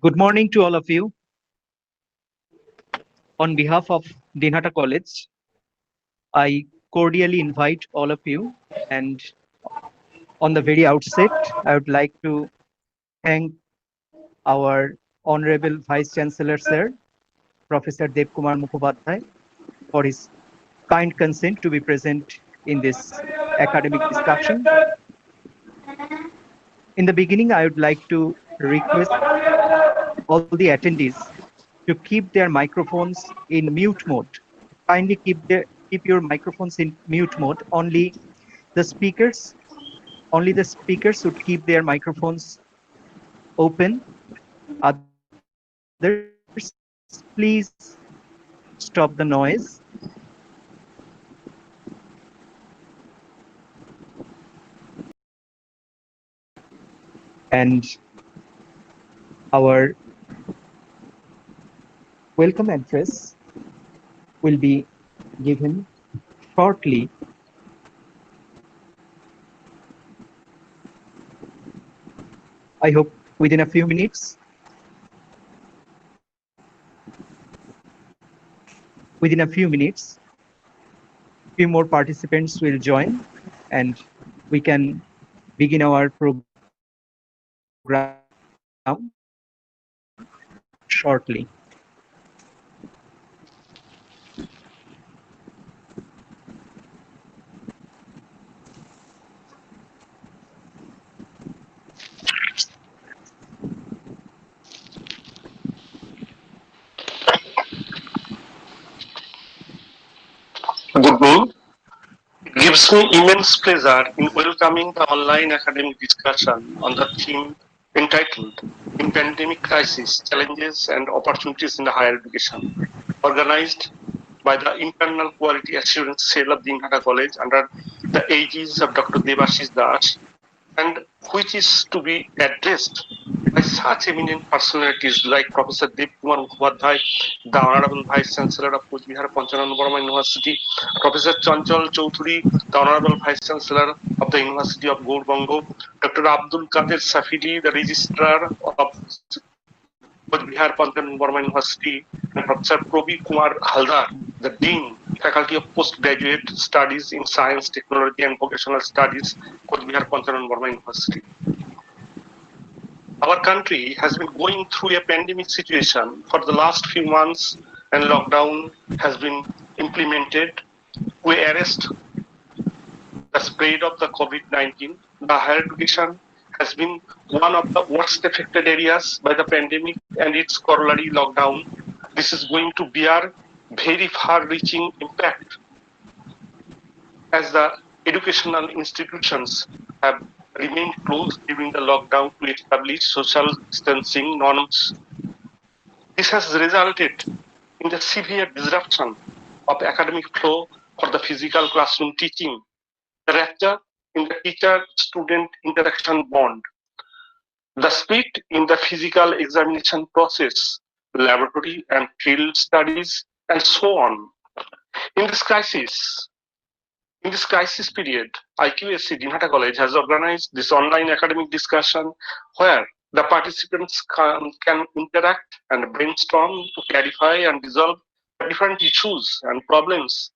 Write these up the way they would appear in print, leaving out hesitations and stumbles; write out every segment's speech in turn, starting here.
Good morning to all of you. On behalf of Dinhata College, I cordially invite all of you. And on the very outset, I would like to thank our Honorable Vice Chancellor, Sir, Professor Dev Kumar Mukhopadhyay, for his kind consent to be present in this academic discussion. In the beginning, I would like to request all the attendees to keep their microphones in mute mode. Kindly keep your microphones in mute mode. The speakers Only the speakers should keep their microphones open. Others, please stop the noise. And our welcome address will be given shortly I hope within a few minutes, few more participants will join and we can begin our program shortly. Good noon. It gives me immense pleasure in welcoming the online academic discussion on the theme entitled In Pandemic Crisis Challenges and Opportunities in the Higher Education, organized by the Internal Quality Assurance Cell of Dinhata College under the aegis of Dr. Debashis Das, and which is to be addressed by such eminent personalities like Professor Dev Kumar Mukhopadhyay, the Honorable Vice Chancellor of Coach Bihar Panchanand Barma University, Professor Chanchal Chowdhury, the Honorable Vice Chancellor of the University of Gaurbanga, Dr. Abdul Qadir Safili, the Registrar of Coach Bihar Panchanand Barma University, and Professor Probi Kumar Haldar, the Dean, Faculty of Postgraduate Studies in Science, Technology and Vocational Studies, Coach Bihar Panchanand Barma University. Our country has been going through a pandemic situation for the last few months, and lockdown has been implemented to arrest the spread of the COVID-19. The higher education has been one of the worst affected areas by the pandemic and its corollary lockdown. This is going to bear very far-reaching impact as the educational institutions have remained closed during the lockdown to establish social distancing norms. This has resulted in the severe disruption of academic flow for the physical classroom teaching, the rupture in the teacher-student interaction bond, the split in the physical examination process, laboratory and field studies, and so on. In this crisis, In this crisis period, IQAC Dinhata College has organized this online academic discussion where the participants can interact and brainstorm to clarify and resolve the different issues and problems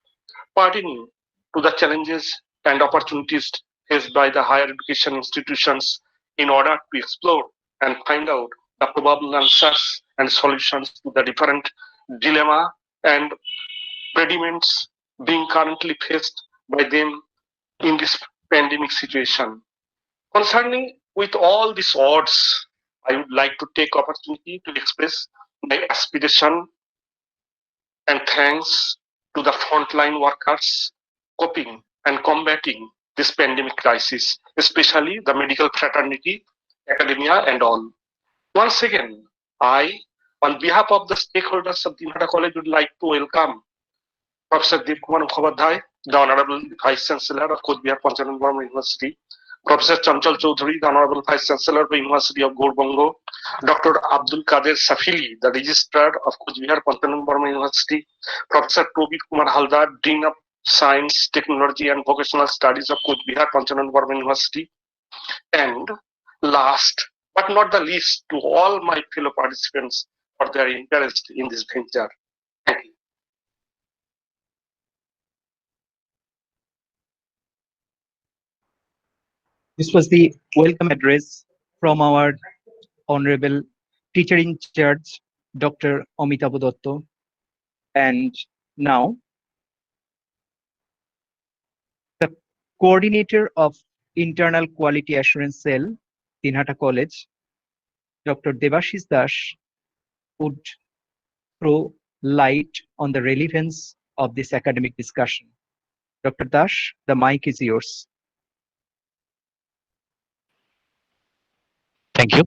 pertaining to the challenges and opportunities faced by the higher education institutions in order to explore and find out the probable answers and solutions to the different dilemma and predicaments being currently faced by them in this pandemic situation. Concerning with all these odds, I would like to take opportunity to express my aspiration and thanks to the frontline workers coping and combating this pandemic crisis, especially the medical fraternity, academia, and all. Once again, I, on behalf of the stakeholders of the Dinhata College, would like to welcome Professor Dev Kumar Mukhopadhyay, the Honorable Vice Chancellor of Coach Bihar Panchanand Barma University, Professor Chanchal Chowdhury, the Honorable Vice Chancellor of the University of Gaurbanga, Dr. Abdul Qadir Safili, the Registrar of Coach Bihar Panchanand Barma University, Professor Probi Kumar Haldar, Dean of Science, Technology and Vocational Studies of Coach Bihar Panchanand Barma University, and last but not the least, to all my fellow participants for their interest in this venture. Thank you. This was the welcome address from our Honorable Teacher in Charge, Dr. Amitabh Dotto. And now, the Coordinator of Internal Quality Assurance Cell, Dinhata College, Dr. Debashis Das, would throw light on the relevance of this academic discussion. Dr. Dash, the mic is yours. Thank you.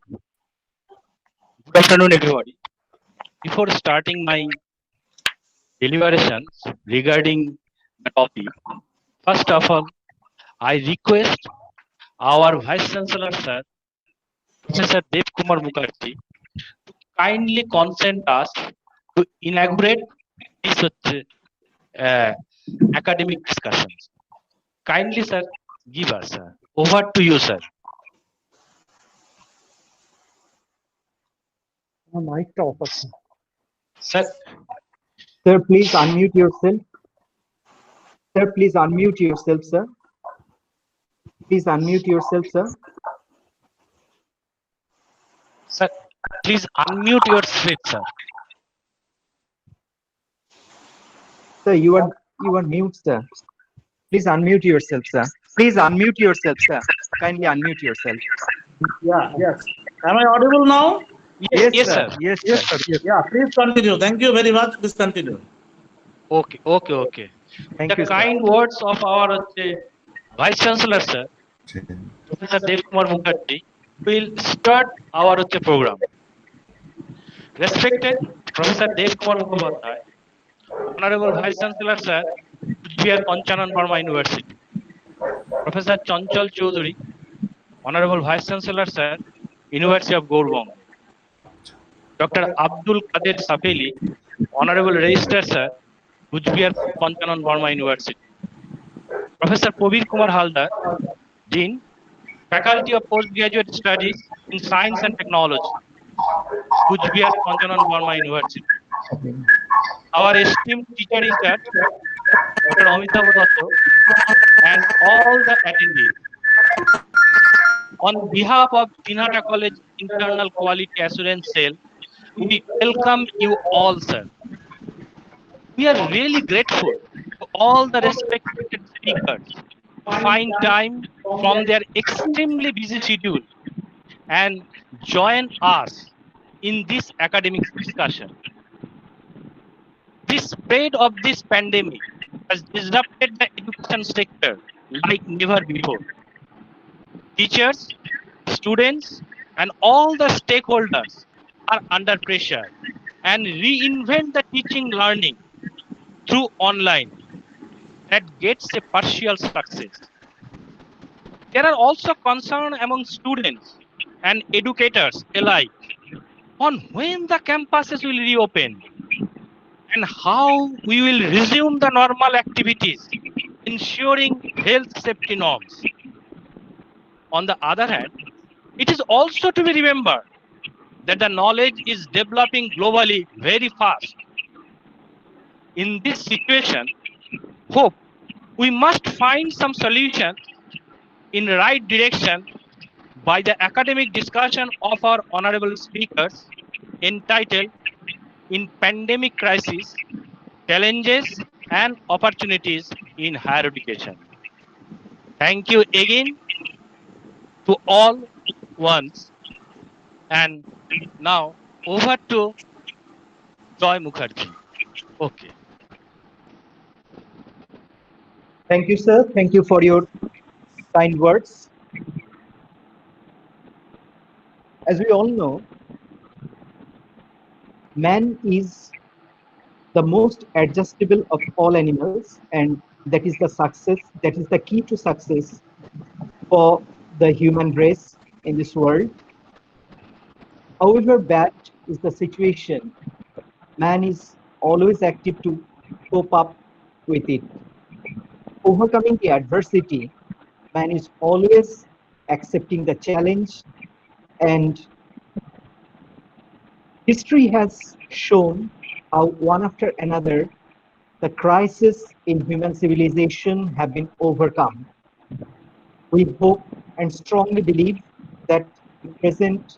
Good afternoon, everybody. Before starting my deliberations regarding the topic, first of all, I request our Vice Chancellor, Sir, Professor Dev Kumar Mukherjee, kindly consent us to inaugurate this academic discussions. Kindly, sir, give us. Over to you, sir. মাইকটা of আছে। Sir, Sir, please unmute yourself. Sir, please unmute yourself, sir. Please unmute yourself, sir. sir, please unmute your speech, sir. Sir, you are mute, sir. Please unmute yourself, sir. Please unmute yourself, sir. Kindly unmute yourself. Yeah, yes. Am I audible now? Yes, yes, sir. Yes, Yes, sir. sir. Yeah, please continue. Thank you very much. Please continue. Okay, okay, okay. Thank The you, sir. kind words of our Vice Chancellor, sir, Professor Dev Kumar Mukherjee, will start our program. Respected Professor Dev Kumar Mukherjee, Honorable Vice Chancellor, sir, Kuchbiar Panchanan Burma University, Professor Chanchal Choudhury, Honorable Vice Chancellor, sir, University of Gurgaon, Dr. Abdul Qadir Safeli, Honorable Registrar, sir, Kuchbiar Panchanan Burma University, Professor Prabir Kumar Haldar, Dean, Faculty of Postgraduate Studies in Science and Technology, Kuchbiar Panchanan Burma University. Our esteemed teacher in charge, Dr. Amitabh Datta, and all the attendees. On behalf of Dinhata College Internal Quality Assurance Cell, we welcome you all, sir. We are really grateful to all the respected speakers to find time from their extremely busy schedule and join us in this academic discussion. The spread of this pandemic has disrupted the education sector like never before. Teachers, students, and all the stakeholders are under pressure and reinvent the teaching learning through online that gets a partial success. There are also concerns among students and educators alike on when the campuses will reopen and how we will resume the normal activities, ensuring health safety norms. On the other hand, it is also to be remembered that the knowledge is developing globally very fast. In this situation, hope we must find some solution in right direction by the academic discussion of our honorable speakers entitled In Pandemic Crisis, Challenges and Opportunities in Higher Education. Thank you again to all once, and now over to Joy Mukherjee. Okay. Thank you, sir. Thank you for your kind words. As we all know, man is the most adjustable of all animals, and that is the success, that is the key to success for the human race in this world. However bad is the situation, man is always active to cope up with it. Overcoming the adversity, man is always accepting the challenge, and history has shown how one after another the crises in human civilization have been overcome. We hope and strongly believe that the present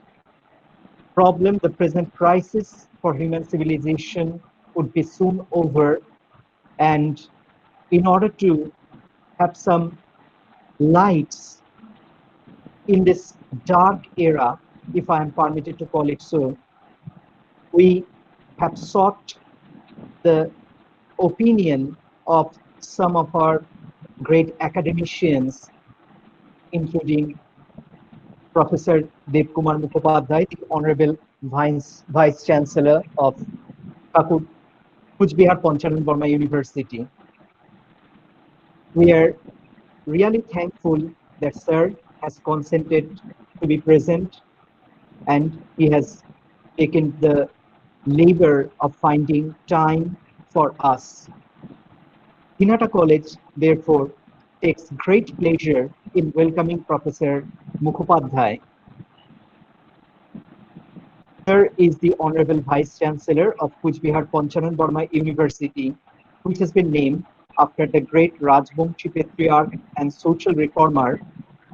problem, the present crisis for human civilization would be soon over. And in order to have some lights in this dark era, if I am permitted to call it so, we have sought the opinion of some of our great academicians, including Professor Dev Kumar Mukhopadhyay, the Honorable Vice Chancellor of Kuchbihar Panchanan Burma University. We are really thankful that Sir has consented to be present, and he has taken the labor of finding time for us. Dinhata College, therefore, takes great pleasure in welcoming Professor Mukhopadhyay. Another is the Honorable Vice Chancellor of Kuch Bihar Panchanan Barma University, which has been named after the great Rajbongshi patriarch and social reformer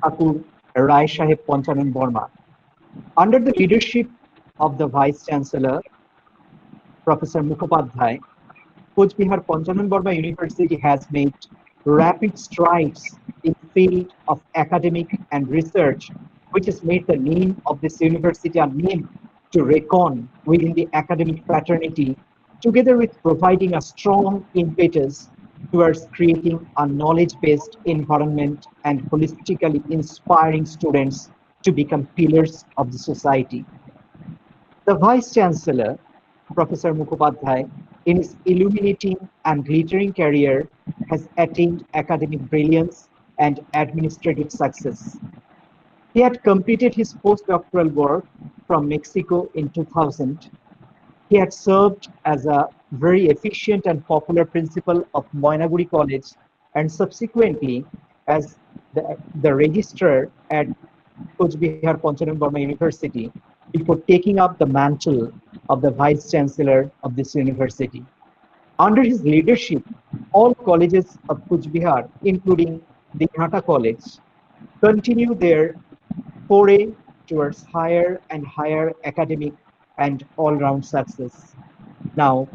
Thakur Rai Saheb Panchanan Barma. Under the leadership of the Vice Chancellor, Professor Mukhopadhyay, Kuch Bihar Panchanan Barma University has made rapid strides in the field of academic and research, which has made the name of this university a name to reckon within the academic fraternity, together with providing a strong impetus towards creating a knowledge-based environment and holistically inspiring students to become pillars of the society. The Vice Chancellor, Professor Mukhopadhyay, in his illuminating and glittering career, has attained academic brilliance and administrative success. He had completed his postdoctoral work from Mexico in 2000. He had served as a very efficient and popular principal of Moinaguri College and subsequently as the registrar at Kuch Bihar Panchanan Barma University before taking up the mantle of the Vice Chancellor of this university. Under his leadership, all colleges of Kuch Bihar, including Dinhata College, continue their foray towards higher and higher academic and all-round success. Now,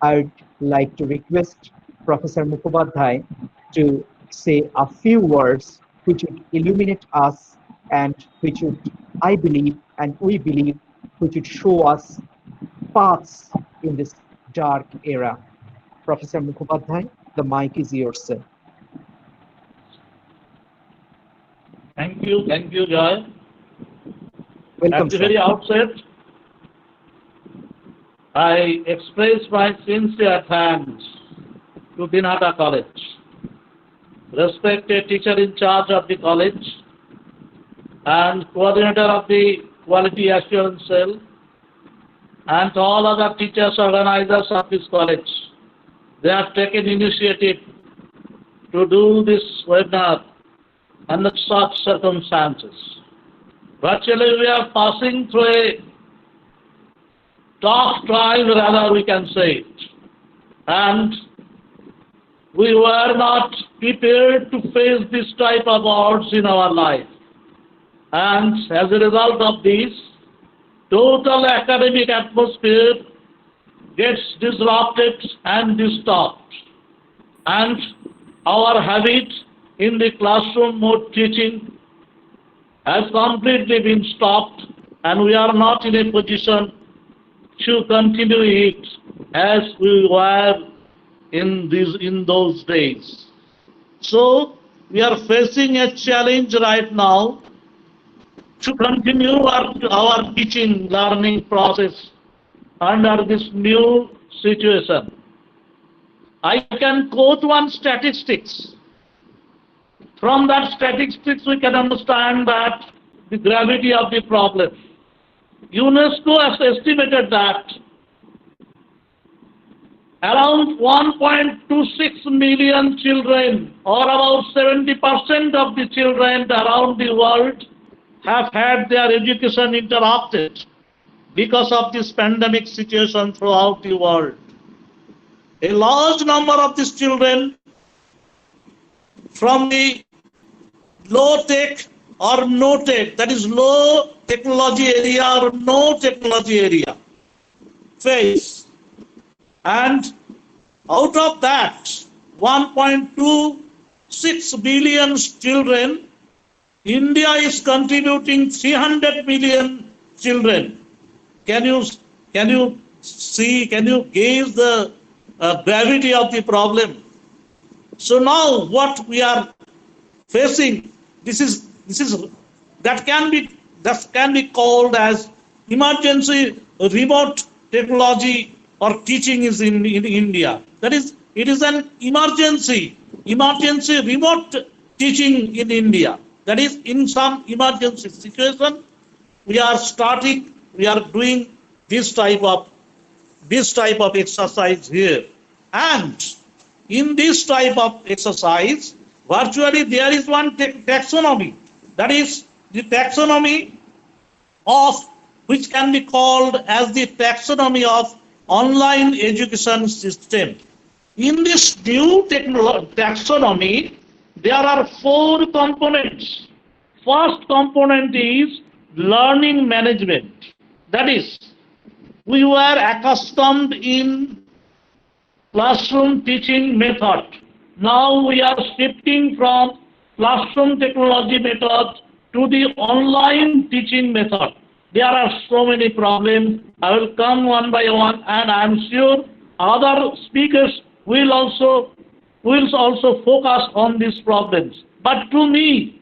I'd like to request Professor Mukhopadhyay to say a few words which would illuminate us and which would, I believe, and we believe, which would show us paths in this dark era. Professor Mukhopadhyay, the mic is yours, sir. Thank you, Joy. Welcome, At the sir. very outset, I express my sincere thanks to Dinhata College, respected teacher in charge of the college and coordinator of the quality assurance cell, and to all other teachers organizers of this college. They have taken initiative to do this webinar under such circumstances. Virtually, we are passing through a tough time, rather we can say it. And we were not prepared to face this type of odds in our life. And as a result of this, total academic atmosphere gets disrupted and disturbed. And our habit in the classroom mode teaching has completely been stopped, and we are not in a position to continue it as we were in those days. So we are facing a challenge right now to continue our teaching learning process under this new situation. I can quote one statistics. From that statistics, we can understand that the gravity of the problem. UNESCO has estimated that around 1.26 million children, or about 70% of the children around the world, have had their education interrupted because of this pandemic situation throughout the world. A large number of these children from the low tech or no tech, that is low technology area or no technology area, face. And out of that, 1.26 billion children, India is contributing 300 million children. Can you see, can you gauge the gravity of the problem? So now what we are facing, this is that can be called as emergency remote technology or teaching is in India. That is, it is an emergency remote teaching in India. That is, in some emergency situation, we are doing this type of exercise here. And in this type of exercise, virtually there is one taxonomy. That is the taxonomy of which can be called as the taxonomy of online education system. In this new taxonomy, there are four components. First component is learning management. That is, we were accustomed in classroom teaching method. Now we are shifting from classroom technology method to the online teaching method. There are so many problems. I will come one by one, and I am sure other speakers will also focus on these problems. But to me,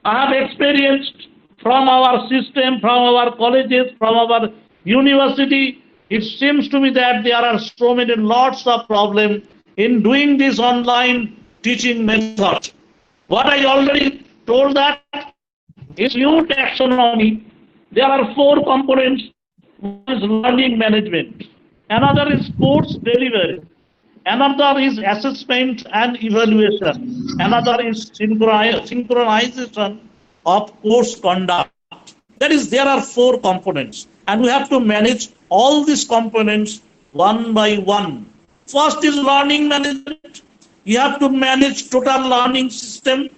I have experienced from our system, from our colleges, from our university, it seems to me that there are so many lots of problems in doing this online teaching method. What I already told that is new taxonomy. There are four components. One is learning management. Another is course delivery. Another is assessment and evaluation. Another is synchronization of course conduct. That is, there are four components, and we have to manage all these components one by one. First is learning management. You have to manage total learning system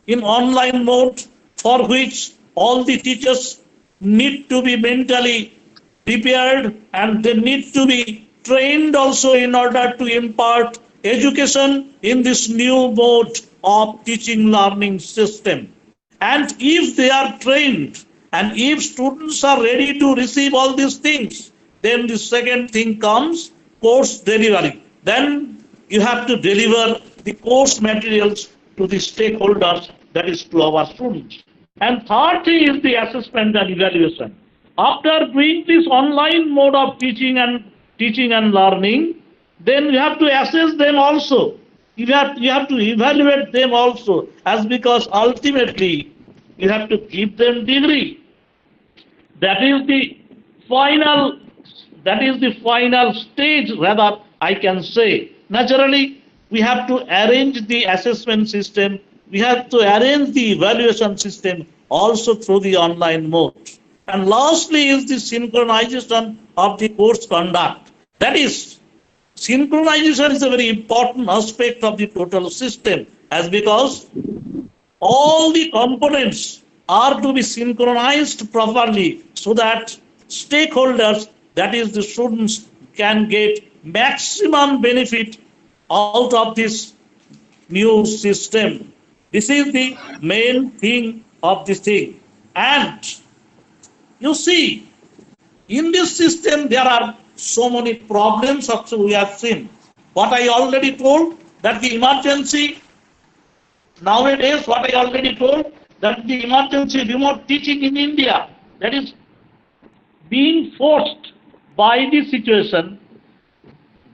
in online mode, for which all the teachers need to be mentally prepared, and they need to be trained also in order to impart education in this new mode of teaching learning system. And if they are trained, and if students are ready to receive all these things, then the second thing comes, course delivery. Then you have to deliver the course materials to the stakeholders, that is to our students. And third thing is the assessment and evaluation. After doing this online mode of teaching and learning, then you have to assess them also. You have to evaluate them also, as because ultimately you have to give them degree. That is the final stage, rather I can say. Naturally, we have to arrange the assessment system. We have to arrange the evaluation system also through the online mode. And lastly is the synchronization of the course conduct. That is, synchronization is a very important aspect of the total system, as because all the components are to be synchronized properly so that stakeholders, that is the students, can get maximum benefit out of this new system. This is the main thing of this thing. And you see, in this system there are so many problems also we have seen. What I already told, that the emergency, nowadays what I already told, that the emergency remote teaching in India, that is being forced by the situation,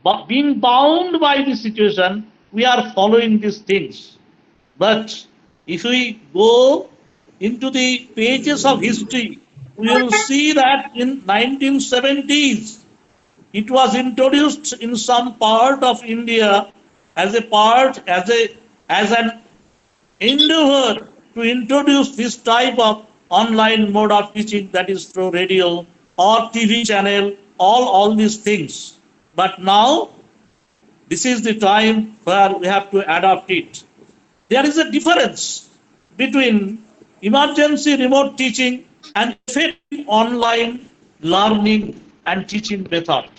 but being bound by the situation, we are following these things. But if we go into the pages of history, we will see that in 1970s, it was introduced in some part of India as an endeavor to introduce this type of online mode of teaching, that is through radio or TV channel, all these things. But now, this is the time where we have to adopt it. There is a difference between emergency remote teaching and effective online learning and teaching method.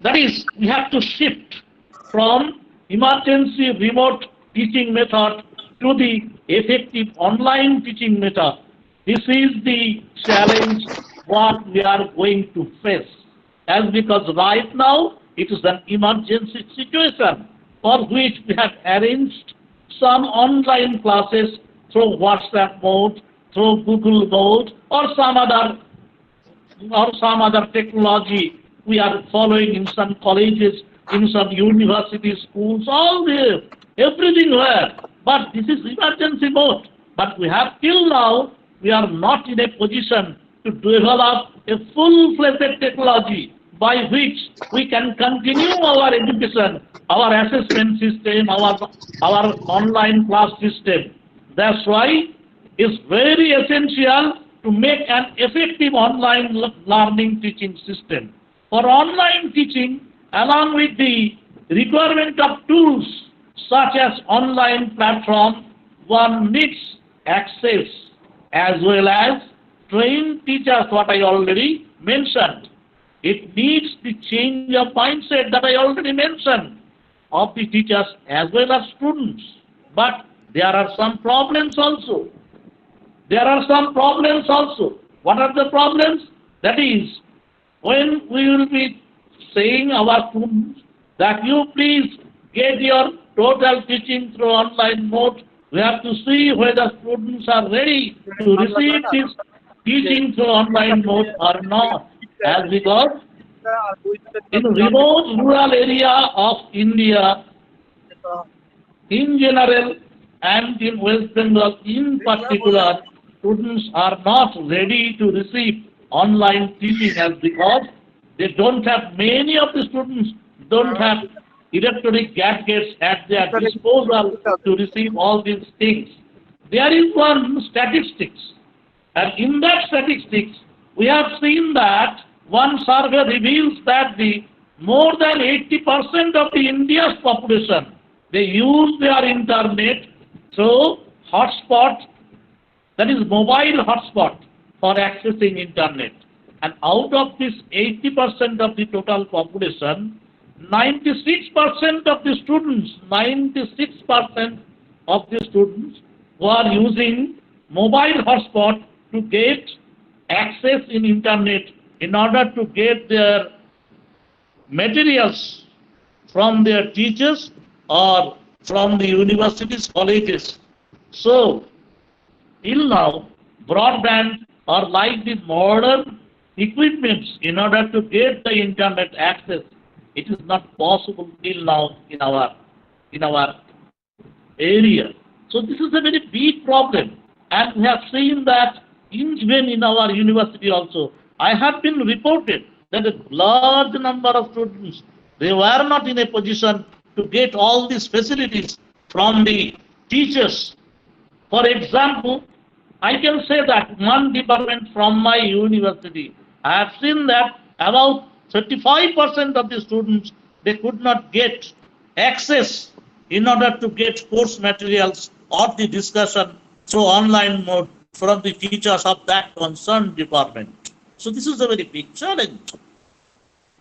That is, we have to shift from emergency remote teaching method to the effective online teaching method. This is the challenge what we are going to face. As because right now it is an emergency situation for which we have arranged some online classes through WhatsApp mode, through Google mode, or some other technology we are following in some colleges, in some university schools, all there, everything where. But this is emergency mode. But we have till now, we are not in a position to develop a full-fledged technology by which we can continue our education, our assessment system, our online class system. That's why it's very essential to make an effective online learning teaching system. For online teaching, along with the requirement of tools such as online platform, one needs access as well as trained teachers, what I already mentioned. It needs the change of mindset that I already mentioned of the teachers as well as students. But there are some problems also. There are some problems also. What are the problems? That is, when we will be saying our students that you please get your total teaching through online mode, we have to see whether students are ready to receive this teaching through online mode or not. As because in remote rural area of India, in general, and in West Bengal in particular, students are not ready to receive online teaching as because they don't have, many of the students don't have electronic gadgets at their disposal to receive all these things. There is one statistics, and in that statistics, we have seen that one survey reveals that the more than 80% of the India's population, they use their internet through hotspot, that is mobile hotspot for accessing internet. And out of this 80% of the total population, 96% of the students, 96% of the students who are using mobile hotspot to get access in internet in order to get their materials from their teachers or from the universities, colleges. So, till now, broadband or like the modern equipments in order to get the internet access, it is not possible till now in our area. So this is a very big problem, and we have seen that even in our university also. I have been reported that a large number of students, they were not in a position to get all these facilities from the teachers. For example, I can say that one department from my university, I have seen that about 35% of the students, they could not get access in order to get course materials or the discussion through online mode from the teachers of that concerned department. So this is a very big challenge.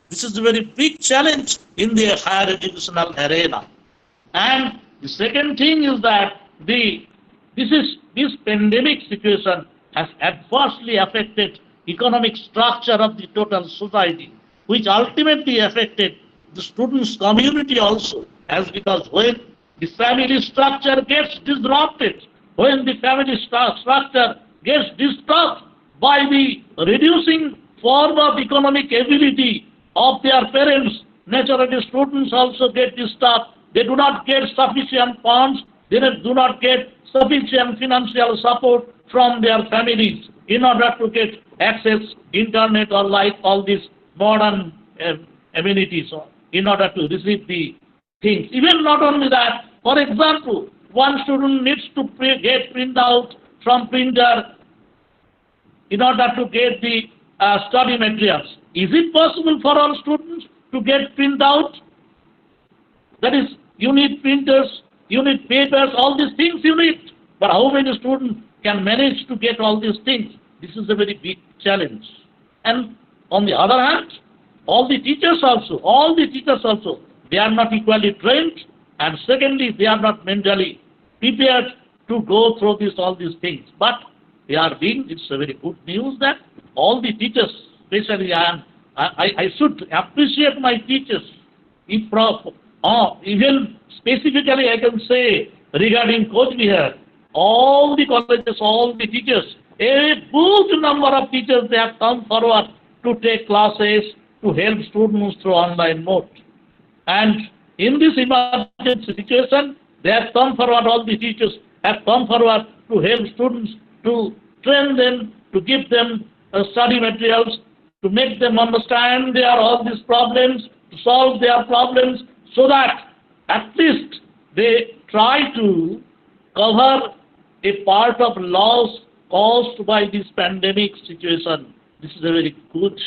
This is a very big challenge in the higher educational arena. And the second thing is that this pandemic situation has adversely affected economic structure of the total society, which ultimately affected the students' community also, as because when the family structure gets disrupted, when the family structure gets disturbed by the reducing form of economic ability of their parents, naturally students also get disturbed. They do not get sufficient funds, they do not get sufficient financial support from their families in order to get access internet or like all these modern amenities in order to receive the things. Even not only that, for example, one student needs to get printout from printer in order to get the study materials. Is it possible for all students to get printout? That is, you need printers, you need papers, all these things you need. But how many students can manage to get all these things? This is a very big challenge. And on the other hand, all the teachers also, they are not equally trained, and secondly, they are not mentally prepared to go through all these things. But they are being, it's a very good news that all the teachers, especially I should appreciate my teachers. Even specifically I can say regarding Coach Bihar, all the colleges, all the teachers, a huge number of teachers, they have come forward to take classes, to help students through online mode. And in this emergency situation, they have come forward, all the teachers have come forward to help students, to train them, to give them study materials, to make them understand there are all these problems, to solve their problems, so that at least they try to cover a part of loss caused by this pandemic situation. This is a very good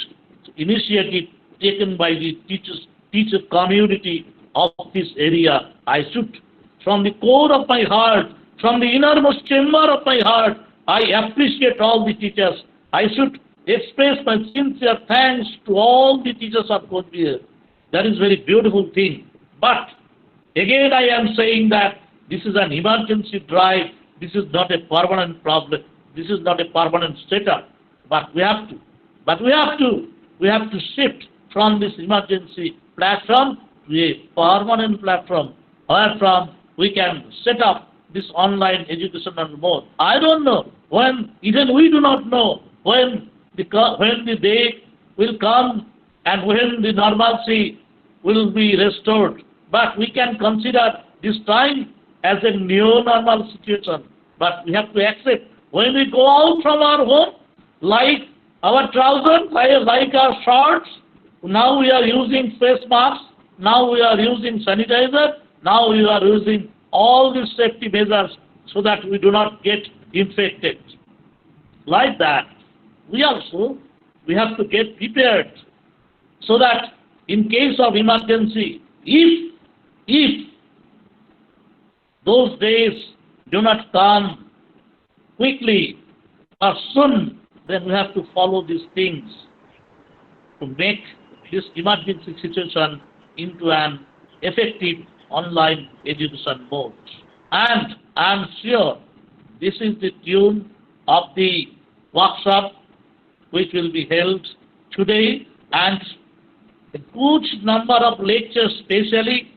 initiative taken by the teacher community of this area. I should, from the core of my heart, from the innermost chamber of my heart, I appreciate all the teachers. I should express my sincere thanks to all the teachers of Coachbihar. That is very beautiful thing. But again, I am saying that this is an emergency drive. This is not a permanent problem. This is not a permanent setup. But we have to shift from this emergency platform to a permanent platform, wherefrom we can set up this online educational mode. I don't know when, even we do not know when the day will come and when the normalcy will be restored. But we can consider this time as a new normal situation. But we have to accept when we go out from our home, like our trousers, like our shorts, now we are using face masks, now we are using sanitizer, now we are using all these safety measures so that we do not get infected. Like that, we have to get prepared so that in case of emergency, if those days do not come quickly or soon, then we have to follow these things to make this emergency situation into an effective online education mode. And I am sure this is the tune of the workshop which will be held today, and a good number of lectures, especially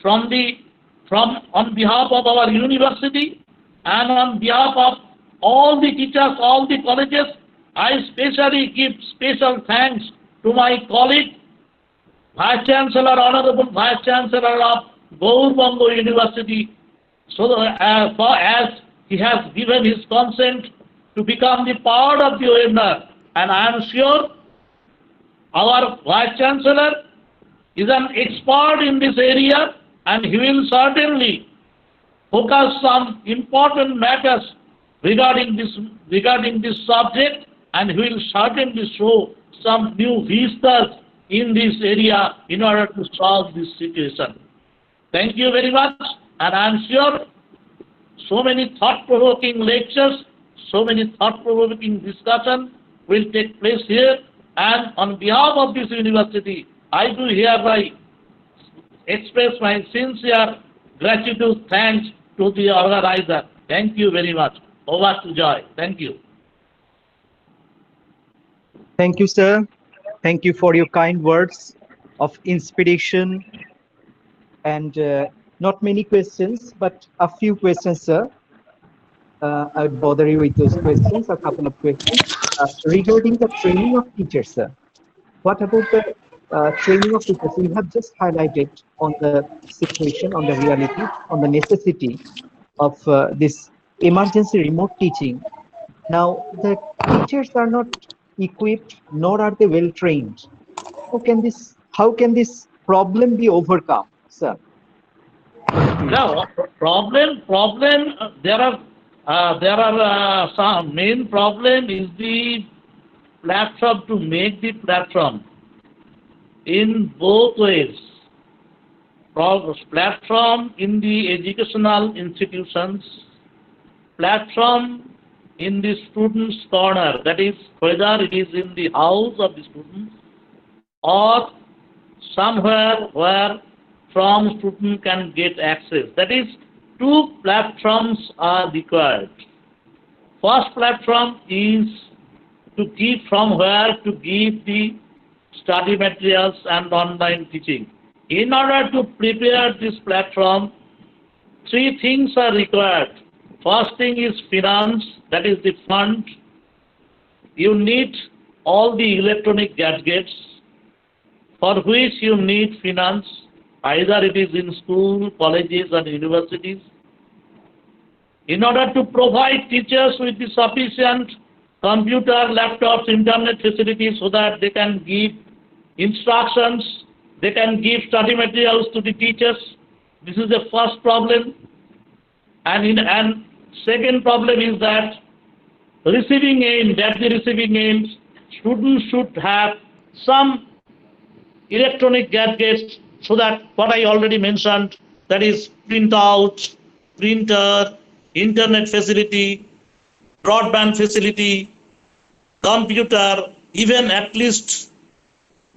on behalf of our university and on behalf of all the teachers, all the colleges. I especially give special thanks to my colleague, Vice Chancellor, Honorable Vice Chancellor of Gaur University, so that, as he has given his consent to become the part of the webinar. And I am sure our Vice Chancellor is an expert in this area, and he will certainly focus some important matters regarding this subject, and he will certainly show some new vistas in this area in order to solve this situation. Thank you very much, and I am sure so many thought-provoking lectures, so many thought-provoking discussion will take place here, and on behalf of this university, I do hereby express my sincere gratitude, thanks to the organizer. Thank you very much. Over to Joy. Thank you. Thank you, sir. Thank you for your kind words of inspiration, and not many questions, but a few questions, sir. I would bother you with those questions, a couple of questions. Regarding the training of teachers, sir, what about the training of teachers? You have just highlighted on the situation, on the reality, on the necessity of this emergency remote teaching. Now, the teachers are not equipped, nor are they well trained. How can this problem be overcome, sir? No problem. There are some main problem is the platform, to make the platform in both ways. Platform in the educational institutions, platform in the student's corner, that is whether it is in the house of the students or somewhere where from student can get access. That is, two platforms are required. First platform is to give from where to give the study materials and online teaching. In order to prepare this platform, three things are required. First thing is finance, that is the fund. You need all the electronic gadgets for which you need finance, either it is in school, colleges and universities. In order to provide teachers with the sufficient computer, laptops, internet facilities so that they can give instructions, they can give study materials to the teachers. This is the first problem. And Second problem is that receiving end, at the receiving end, students should have some electronic gadgets so that what I already mentioned, that is printout, printer, internet facility, broadband facility, computer, even at least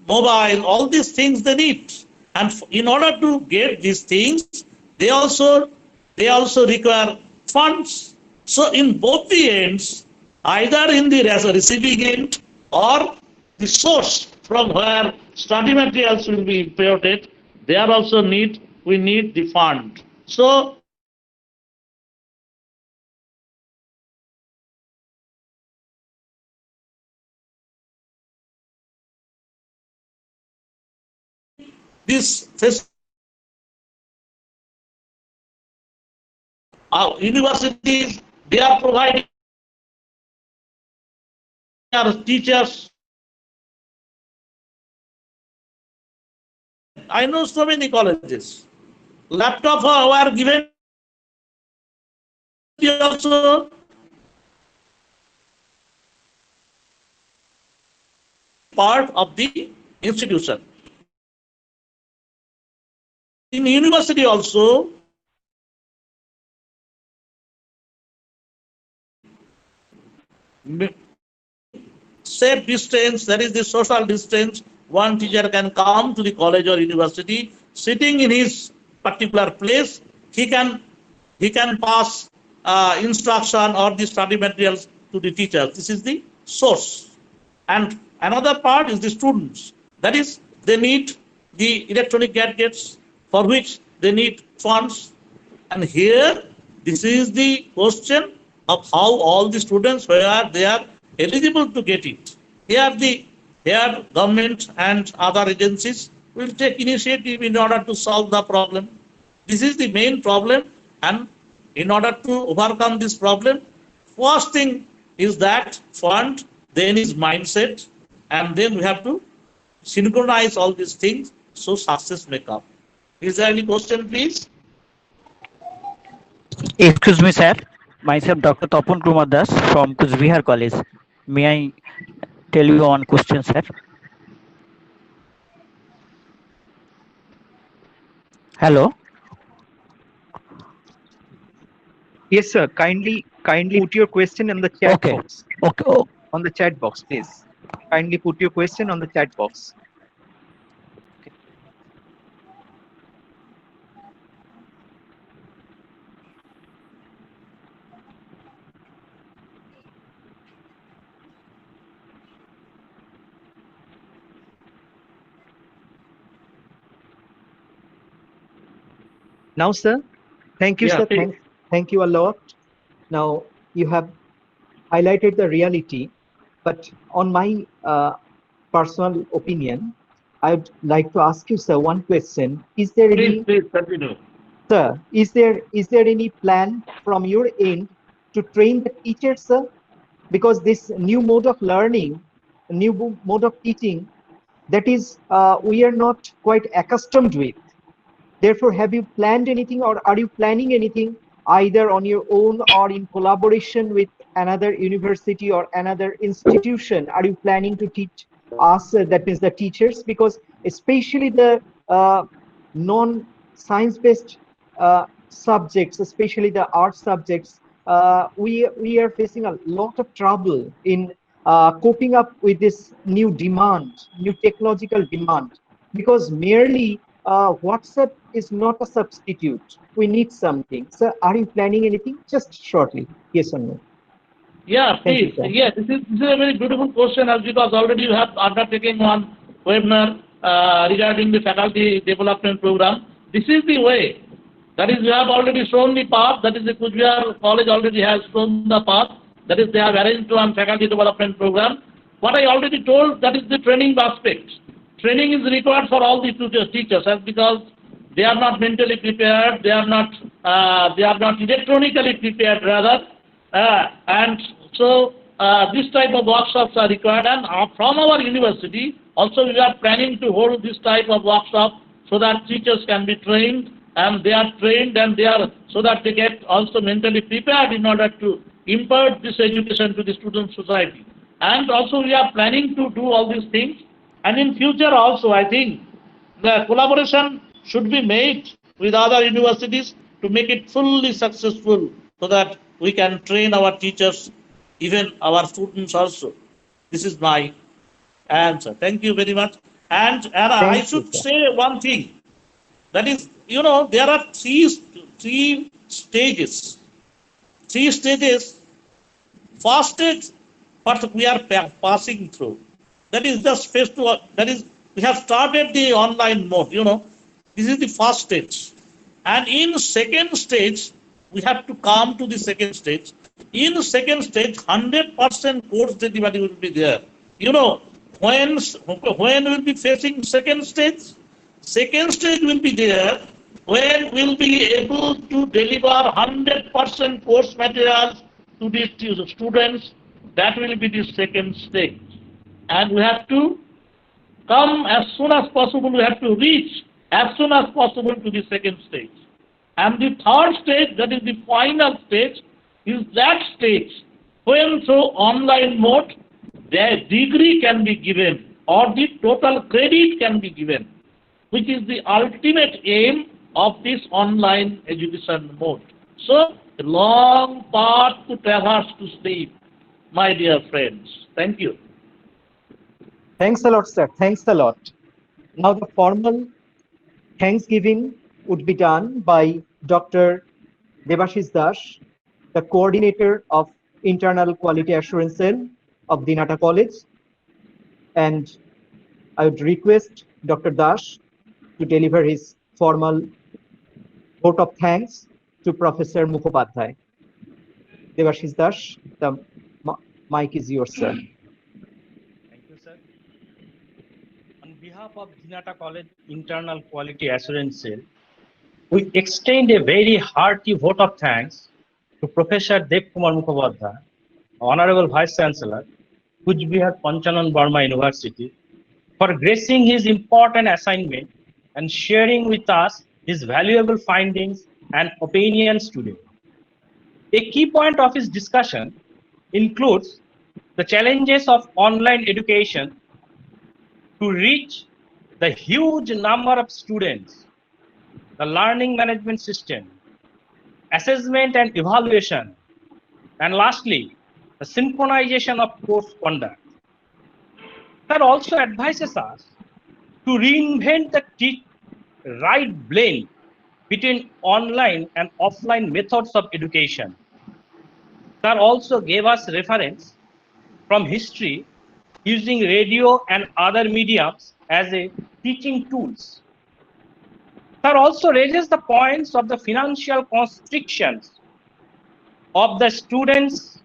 mobile, all these things they need. And in order to get these things, they also require funds. So in both the ends, either in the receiving end or the source from where study materials will be imported, there also we need the fund. So this universities, they are providing teachers. I know so many colleges. Laptop were given also part of the institution. In university also, safe distance, that is the social distance, one teacher can come to the college or university, sitting in his particular place, he can pass instruction or the study materials to the teachers. This is the source. And another part is the students. That is, they need the electronic gadgets for which they need funds. And here, this is the question of how all the students, where they are eligible to get it. Here government and other agencies will take initiative in order to solve the problem. This is the main problem, and in order to overcome this problem, first thing is that fund, then is mindset, and then we have to synchronize all these things so success may come. Is there any question, please? Excuse me, sir. Myself, Dr. Tapun Kumar Das from Kuzbihar College. May I tell you one question, sir? Hello. Yes, sir. Kindly put your question in the chat Okay. box. Okay. Oh, On the chat box, please. Kindly put your question on the chat box. Now, sir, thank you, Yeah, sir. please. Thank you a lot. Now, you have highlighted the reality, but on my personal opinion, I'd like to ask you, sir, one question. Is there any, Please continue. sir, is there any plan from your end to train the teachers, sir? Because this new mode of learning, new mode of teaching, that is, we are not quite accustomed with. Therefore, have you planned anything, or are you planning anything either on your own or in collaboration with another university or another institution? Are you planning to teach us, that means the teachers? Because especially the non-science-based subjects, especially the art subjects, we are facing a lot of trouble in coping up with this new demand, new technological demand, because merely WhatsApp is not a substitute. We need something. So are you planning anything? Just shortly, yes or no? Yeah, Thank you, please. sir. Yeah, this is a very beautiful question, as because already you have undertaken one webinar regarding the faculty development program. This is the way. That is, we have already shown the path. That is, the Kuzbihar College already has shown the path. That is, they have arranged one faculty development program. What I already told, that is the training aspect. Training is required for all the teachers, as because they are not mentally prepared, they are not electronically prepared rather, and so this type of workshops are required. And from our university, also we are planning to hold this type of workshop so that teachers can be trained and they are trained and they are so that they get also mentally prepared in order to impart this education to the student society. And also we are planning to do all these things. And in future also, I think the collaboration should be made with other universities to make it fully successful so that we can train our teachers, even our students also. This is my answer. Thank you very much. And I Thank you, should sir. say one thing. That is, there are three stages. Three stages. First stage, what we are passing through. That is just face to. That is, we have started the online mode. This is the first stage. And in second stage, we have to come to the second stage. In second stage, 100% course delivery will be there. You know, when we'll be facing second stage? Second stage will be there when we'll be able to deliver 100% course materials to the students. That will be the second stage. And we have to come as soon as possible, we have to reach as soon as possible to the second stage. And the third stage, that is the final stage, is that stage when through online mode, the degree can be given or the total credit can be given, which is the ultimate aim of this online education mode. So, a long path to traverse to sleep, my dear friends. Thank you. Thanks a lot, sir. Thanks a lot. Now the formal Thanksgiving would be done by Dr. Debashis Das, the coordinator of Internal Quality Assurance Cell of Dinhata College. And I would request Dr. Das to deliver his formal vote of thanks to Professor Mukhopadhyay. Debashis Das, the mic is yours, sir. Thank you, sir. On behalf of Dinhata College Internal Quality Assurance Cell, we extend a very hearty vote of thanks to Professor Dev Kumar Mukhopadhyay, Honorable Vice Chancellor, Kuch Bihar Panchanan Burma University, for gracing his important assignment and sharing with us his valuable findings and opinions today. A key point of his discussion includes the challenges of online education to reach the huge number of students, the learning management system, assessment and evaluation, and lastly, the synchronization of course conduct. That also advises us to reinvent the right blend between online and offline methods of education. That also gave us reference from history using radio and other mediums as a teaching tools. That also raises the points of the financial constrictions of the students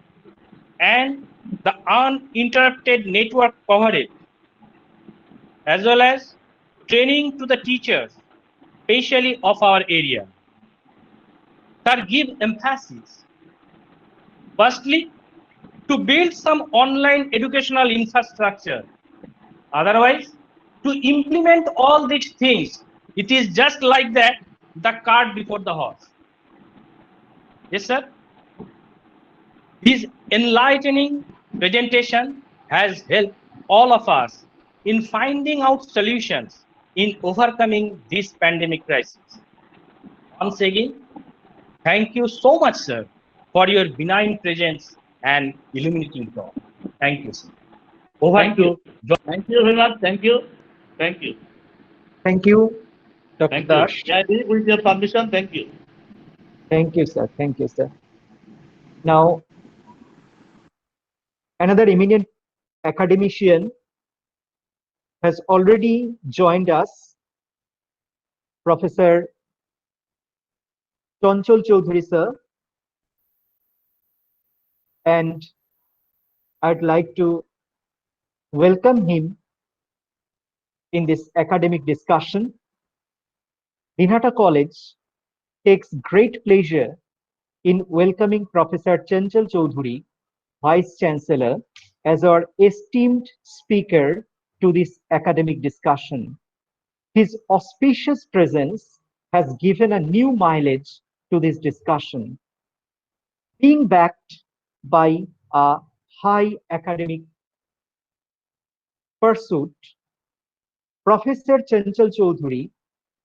and the uninterrupted network coverage, as well as training to the teachers, especially of our area. That give emphasis, firstly, to build some online educational infrastructure. Otherwise, to implement all these things, it is just like that, the cart before the horse. Yes, sir. This enlightening presentation has helped all of us in finding out solutions in overcoming this pandemic crisis. Once again, thank you so much, sir, for your benign presence and illuminating talk. Thank you, sir. Over Thank to you. Thank you very much. Thank you. Thank you. Thank you, Dr. Thank you. Das. Yeah, with your permission, thank you. Thank you, sir. Thank you, sir. Now, another eminent academician has already joined us, Professor Chanchal Choudhury, sir. And I'd like to welcome him in this academic discussion. Dinhata College takes great pleasure in welcoming Professor Chanchal Choudhury, Vice Chancellor, as our esteemed speaker to this academic discussion. His auspicious presence has given a new mileage to this discussion. Being backed by a high academic pursuit, Professor Chanchal Choudhury,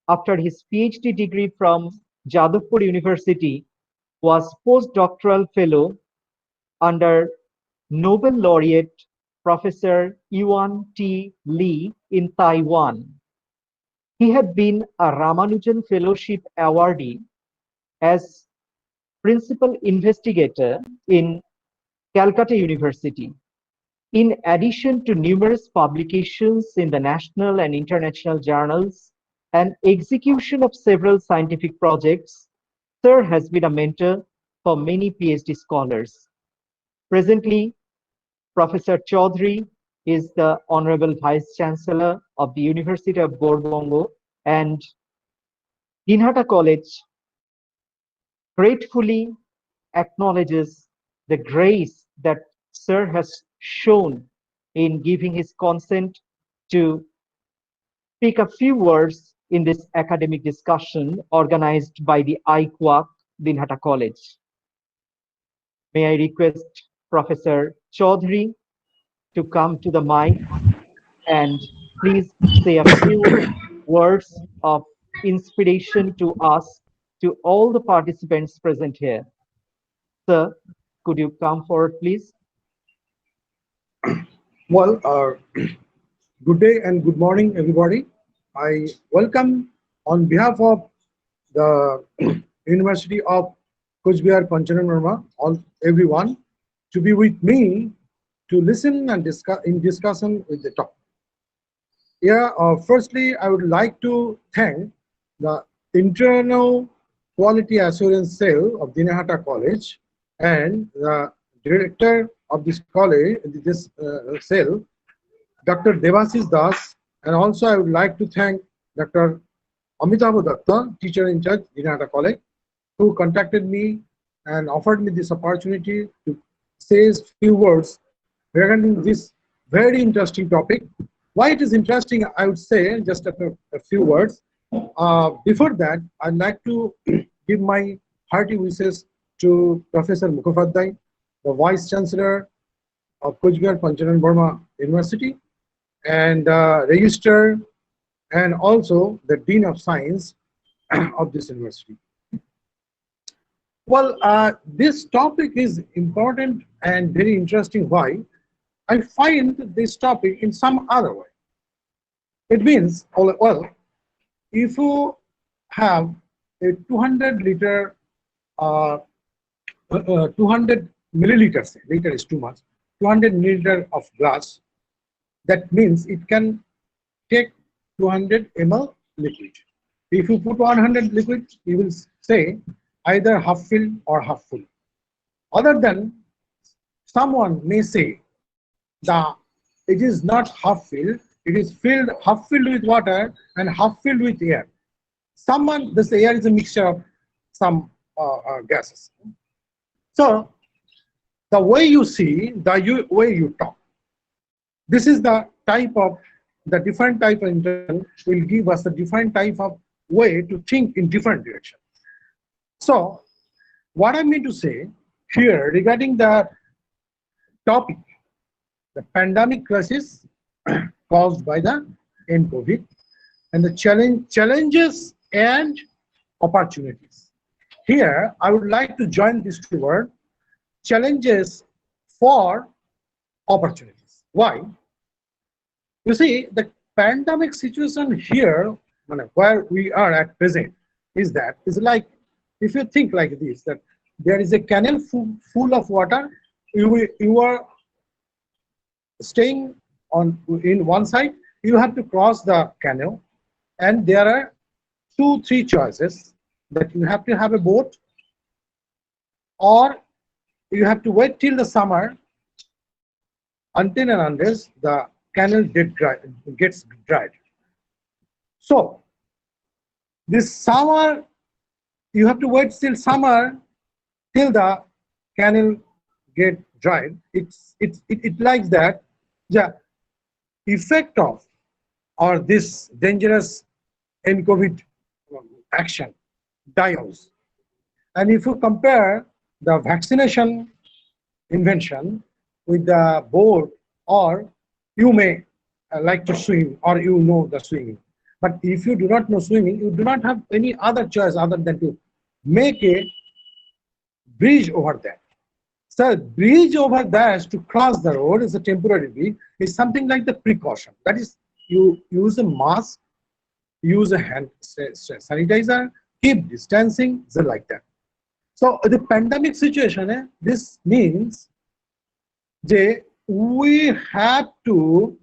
after his PhD degree from Jadavpur University, was postdoctoral fellow under Nobel laureate Professor Yuan T. Lee in Taiwan. He had been a Ramanujan Fellowship awardee as principal investigator in Calcutta University. In addition to numerous publications in the national and international journals and execution of several scientific projects, Sir has been a mentor for many PhD scholars. Presently, Professor Chaudhary is the Honorable Vice Chancellor of the University of Gorbongo, and Dinhata College gratefully acknowledges the grace that Sir has shown in giving his consent to speak a few words in this academic discussion organized by the Iqac Dinhata College. May I request Professor Chaudhary to come to the mic and please say a few words of inspiration to us, to all the participants present here. Sir, could you come forward, please? Well, good day and good morning, everybody. I welcome on behalf of the University of Coach Bihar Panchanan Verma, all everyone to be with me to listen and discussion with the topic. Yeah, firstly, I would like to thank the internal quality assurance cell of Dinhata College and the director of this college, this cell, Dr. Devasis Das, and also I would like to thank Dr. Amitabh Datta, teacher in charge, Dinhata College, who contacted me and offered me this opportunity to say a few words regarding this very interesting topic. Why it is interesting, I would say just a few words. Before that, I'd like to give my hearty wishes to Professor Mukhopadhyay, the Vice Chancellor of Coach Bihar Panchanan Verma University, and Registrar, and also the Dean of Science of this university. Well, this topic is important and very interesting. Why? I find this topic in some other way. It means, well, if you have a 200-liter, 200 milliliters, liter is too much, 200 milliliter of glass, that means it can take 200 ml liquid. If you put 100 liquid, you will say either half filled or half full. Other than someone may say that it is not half filled, it is filled half filled with water and half filled with air. This air is a mixture of some gases. So the way you see, the way you talk, this is the different type of interaction will give us a different type of way to think in different directions. So what I mean to say here regarding the topic, the pandemic crisis caused by the COVID and the challenges and opportunities. Here, I would like to join these two words, challenges for opportunities. Why? You see, the pandemic situation here, where we are at present, is like, if you think like this, that there is a canal full of water, you are staying in one side, you have to cross the canal, and there are 2-3 choices, that you have to have a boat, or you have to wait till the summer until and unless the canal gets dried. So this summer, you have to wait till summer till the canal get dried. It likes that the effect of or this dangerous COVID action, dials. And if you compare the vaccination invention with the board, or you may like to swim, or you know the swimming. But if you do not know swimming, you do not have any other choice other than to make a bridge over that. So bridge over that to cross the road is a temporary bridge, is something like the precaution. That is, you use a mask, use a hand sanitizer, keep distancing, so like that. So the pandemic situation, this means that we have to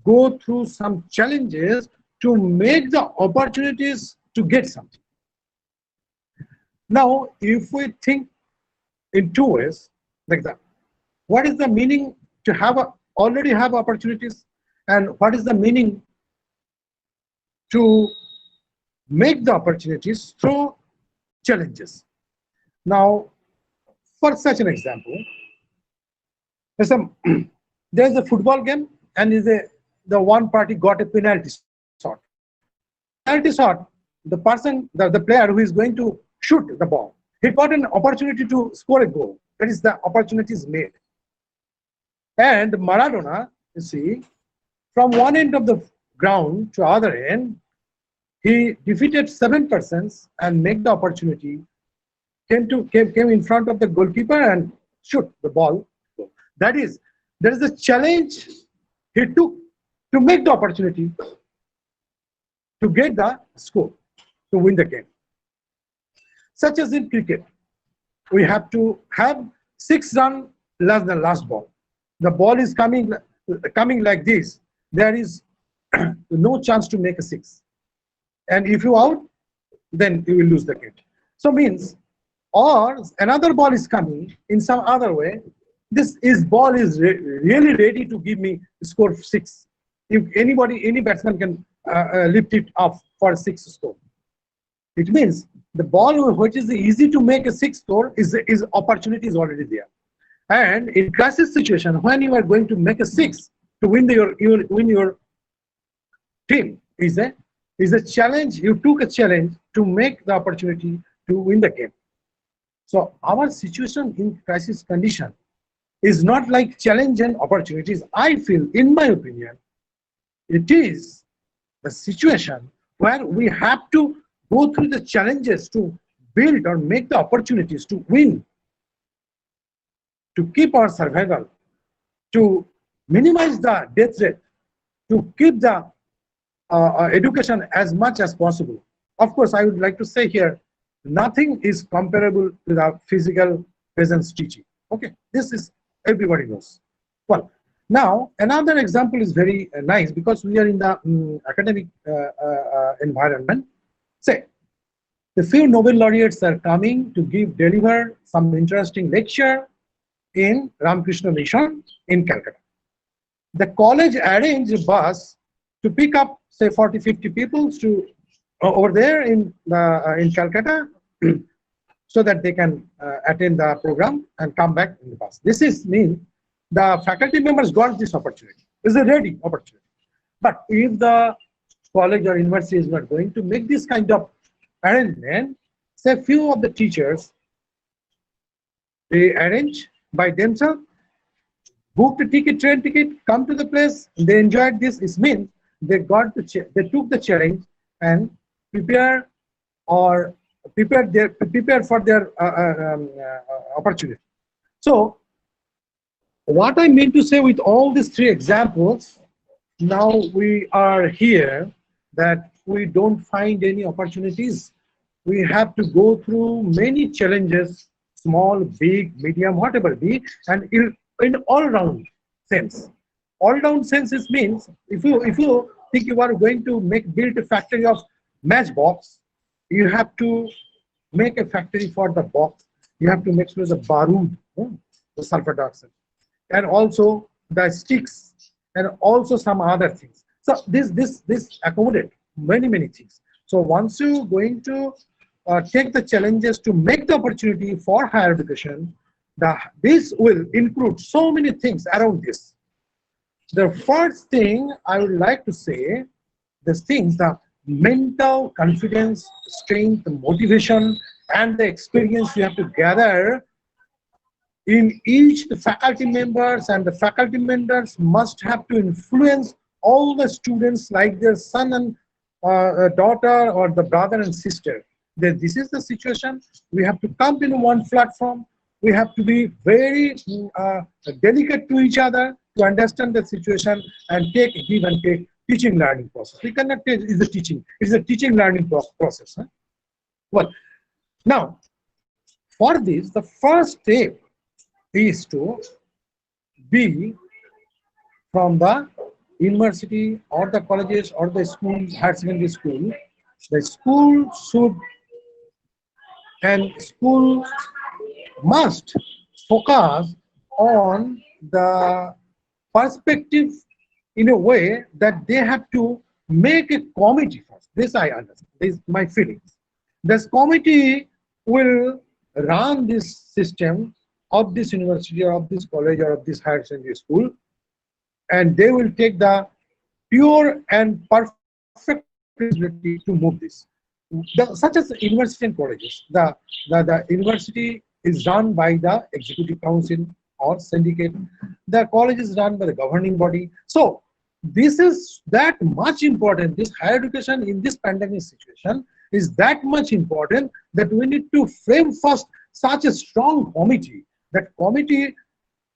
go through some challenges to make the opportunities to get something. Now, if we think in two ways, like that, what is the meaning to have already have opportunities, and what is the meaning to make the opportunities through challenges? Now, for such an example, there's a football game, and the one party got a penalty shot. Penalty shot, the person, the player who is going to shoot the ball, he got an opportunity to score a goal. That is, the opportunity is made. And Maradona, you see, from one end of the ground to other end, he defeated 7 persons and make the opportunity, came in front of the goalkeeper and shoot the ball. That is, there is a challenge he took to make the opportunity to get the score, to win the game. Such as in cricket, we have to have 6 runs less than last ball. The ball is coming like this. There is no chance to make a 6. And if you out, then you will lose the game. So means, or another ball is coming in some other way, ball is really ready to give me score 6. If any batsman can lift it up for a 6 score. It means the ball which is easy to make a 6 score is opportunity is already there. And in crisis situation, when you are going to make a 6 to win your team, is a challenge. You took a challenge to make the opportunity to win the game. So our situation in crisis condition is not like challenge and opportunities. I feel, in my opinion, it is the situation where we have to go through the challenges to build or make the opportunities to win, to keep our survival, to minimize the death rate, to keep the education as much as possible. Of course, I would like to say here, nothing is comparable to the physical presence teaching. Okay, this is everybody knows. Well, now another example is very nice, because we are in the academic environment. Say, the few Nobel laureates are coming to deliver some interesting lecture in Ramakrishna Mission in Calcutta. The college arranged a bus to pick up, say, 40-50 people to over there in Calcutta, so that they can attend the program and come back in the bus. This is mean the faculty members got this opportunity. It's a ready opportunity. But if the college or university is not going to make this kind of arrangement, say few of the teachers, they arrange by themselves, book the ticket, train ticket, come to the place, they enjoyed this. It means they took the challenge and prepare for their opportunity. So what I mean to say with all these 3 examples, now we are here that we don't find any opportunities. We have to go through many challenges, small, big, medium, whatever be, and in all-round sense. All-round sense means if you think you are going to build a factory of matchbox, you have to make a factory for the box. You have to make sure the barood, the sulfur dioxide, and also the sticks, and also some other things. So this accommodate many things. So once you going to take the challenges to make the opportunity for higher education, this will include so many things around this. The first thing I would like to say, the things that mental confidence, strength, motivation, and the experience you have to gather in each the faculty members, and the faculty members must have to influence all the students like their son and daughter, or the brother and sister. This is the situation. We have to come in one platform. We have to be very delicate to each other to understand the situation and give and take teaching learning process. We cannot take is a teaching. It's a teaching learning process. Huh? Well, now for this, the first step is to be from the university or the colleges or the schools, higher secondary school. The school should and school must focus on the perspective in a way that they have to make a committee first. This I understand. This is my feelings. This committee will run this system of this university or of this college or of this higher secondary school, and they will take the pure and perfect responsibility to move this. Such as university and colleges, the university is run by the executive council or syndicate. The college is run by the governing body. So this is that much important. This higher education in this pandemic situation is that much important that we need to frame first such a strong committee. That committee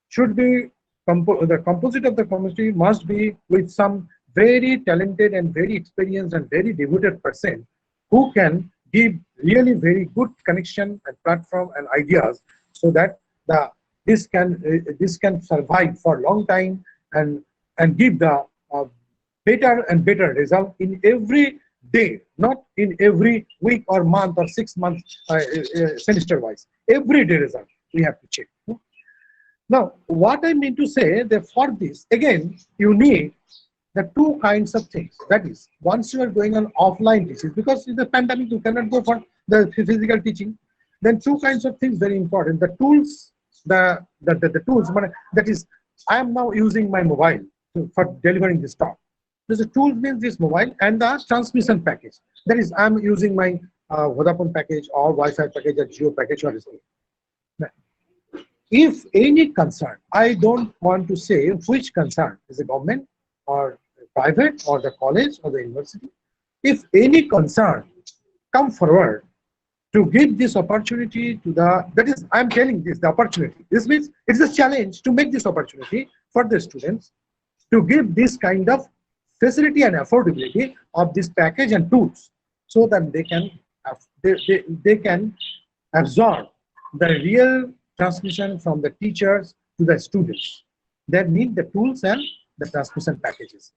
should be the composite of the committee must be with some very talented and very experienced and very devoted person who can give really very good connection and platform and ideas, so that this can survive for a long time and give the better and better result in every day, not in every week or month or 6 months semester wise. Every day result we have to check. Now, what I mean to say that for this, again, you need the two kinds of things. That is, once you are going on offline teaching, because in the pandemic you cannot go for the physical teaching, then two kinds of things very important. The tools, the tools, that is, I am now using my mobile for delivering this talk. The tool means this mobile and the transmission package. That is, I am using my Vodafone package or Wi-Fi package or Geo package or something. If any concern, I don't want to say which concern is the government or private or the college or the university. If any concern come forward to give this opportunity to that is, I'm telling this, the opportunity. This means it's a challenge to make this opportunity for the students to give this kind of facility and affordability of this package and tools, so that they can absorb the real transmission from the teachers to the students. They need the tools and the transmission packages.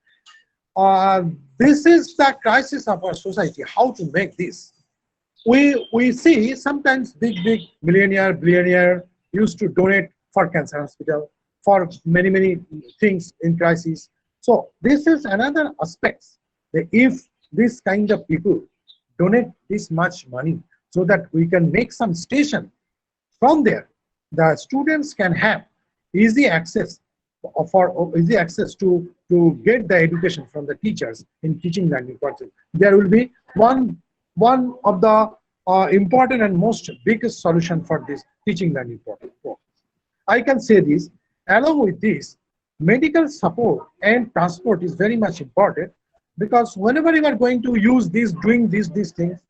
This is the crisis of our society, how to make this. We see sometimes big millionaire, billionaire used to donate for cancer hospital, for many things in crisis. So this is another aspect, that if this kind of people donate this much money so that we can make some station from there, the students can have easy access to get the education from the teachers in teaching learning process. There will be one of the important and most biggest solution for this teaching learning process. I can say this. Along with this, medical support and transport is very much important, because whenever you are going to use doing these things,